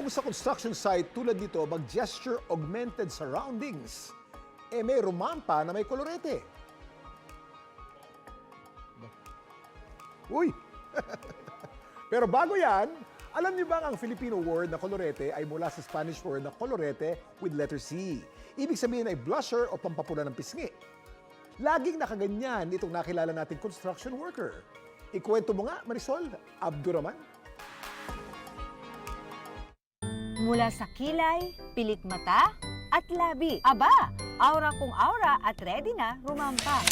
kung sa construction site tulad nito mag-gesture augmented surroundings, may rumampa na may kolorete. Uy! Pero bago yan, alam niyo ba ang Filipino word na kolorete ay mula sa Spanish word na colorete with letter C. Ibig sabihin ay blusher o pampapula ng pisngi. Laging nakaganyan itong nakilala nating construction worker. Ikwento mo nga, Marisol, Abduraman. Mula sa kilay, pilik mata, at labi. Aba, aura kung aura at ready na rumampa.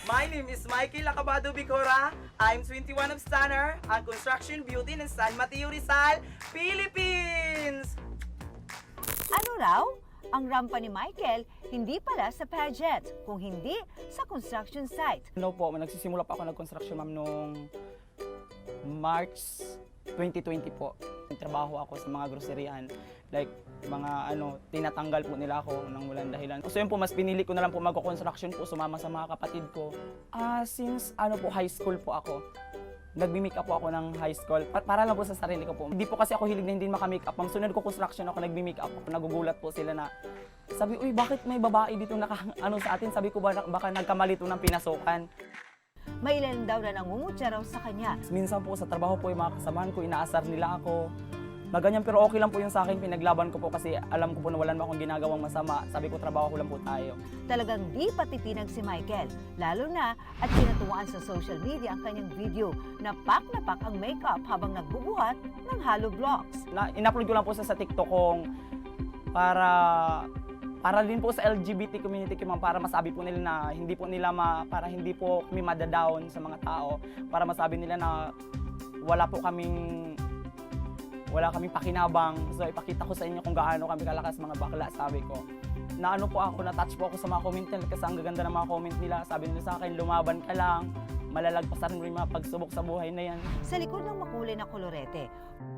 My name is Mikey Lacabado Bicora. I'm 21 of Stunner, ang construction beauty ng San Mateo Rizal, Philippines! Ano raw? Ang rampa ni Michael, hindi pala sa pageant, kung hindi sa construction site. No po, nagsisimula pa ako nag-construction ma'am noong March 2020 po. Nagtrabaho ako sa mga groceryhan. Like, mga tinatanggal po nila ako nang walang dahilan. So yun po, mas pinili ko na lang po mag-construction po, sumama sa mga kapatid ko. Since high school po ako. Nagbi-make up po ako ng high school para lang po sa sarili ko po. Hindi po kasi ako hilig na hindi maka-make up. Ma'am, sunod ko construction ako, nagbi-make up ako. Nagugulat po sila na, sabi, uy, bakit may babae dito sa atin? Sabi ko, baka nagkamali ito ng pinasukan. May ilan daw na nangungutya raw sa kanya. Minsan po sa trabaho po, yung mga kasamahan ko, inaasar nila ako. Maganyan, pero okay lang po yun sa akin. Pinaglaban ko po kasi alam ko po na wala naman akong ginagawang masama. Sabi ko, trabaho ko lang po tayo. Talagang di patitinag si Michael, lalo na at pinatuwaan sa social media ang kanyang video na pak ang makeup habang nagbubuhat ng hollow blocks. In-upload ko lang po sa TikTok kong para din po sa LGBT community, para masabi po nila na para hindi po kami madadown sa mga tao, para masabi nila na wala kaming pakinabang. So ipakita ko sa inyo kung gaano kami kalakas mga bakla, sabi ko. Na-touch po ako sa mga comment nila kasi ang gaganda ng mga comment nila. Sabi nila sa akin, lumaban ka lang, malalagpasan mo yung mga pagsubok sa buhay na yan. Sa likod ng makulay na kolorete,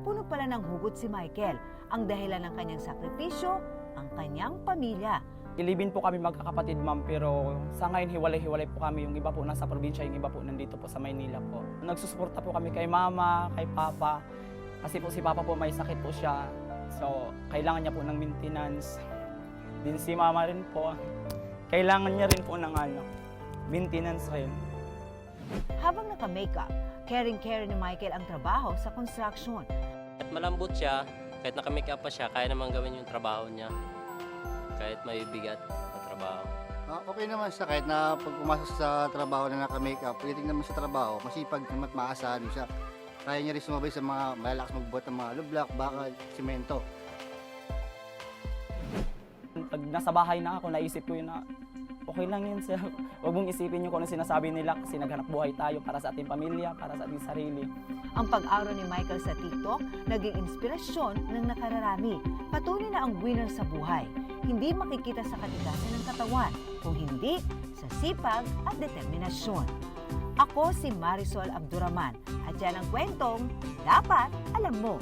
puno pala ng hugot si Michael. Ang dahilan ng kanyang sakripisyo, ang kanyang pamilya. Ilibin po kami magkakapatid, ma'am, pero sa ngayon hiwalay-hiwalay po kami. Yung iba po nasa probinsya, yung iba po nandito po sa Maynila po. Nagsusuporta po kami kay mama, kay papa. Kasi po si papa po may sakit po siya. So, kailangan niya po ng maintenance. Din si mama rin po. Kailangan niya rin po ng maintenance rin. Habang naka-makeup, caring-caring ni Michael ang trabaho sa construction. At malambot siya, kahit naka-makeup pa siya, kaya naman gawin yung trabaho niya. Kahit may bigat na trabaho. Okay naman siya kahit na pag pumasok sa trabaho na naka-makeup, pwedeng naman sa trabaho, masipag naman at maasahan siya. Kaya niya rin sumabay sa mga malalakas magbuhat ng mga lublak, bakal, simento. Pag nasa bahay na ako, naisip ko yun na okay lang yun, sir. Huwag mong isipin yung kung ano sinasabi nila kasi naghanap buhay tayo para sa ating pamilya, para sa ating sarili. Ang pag-aura ni Michael sa TikTok naging inspirasyon ng nakararami. Patunay na ang winner sa buhay. Hindi makikita sa katigasan ng katawan, kung hindi sa sipag at determinasyon. Ako si Marisol Abduraman at yan ang kwentong Dapat Alam Mo.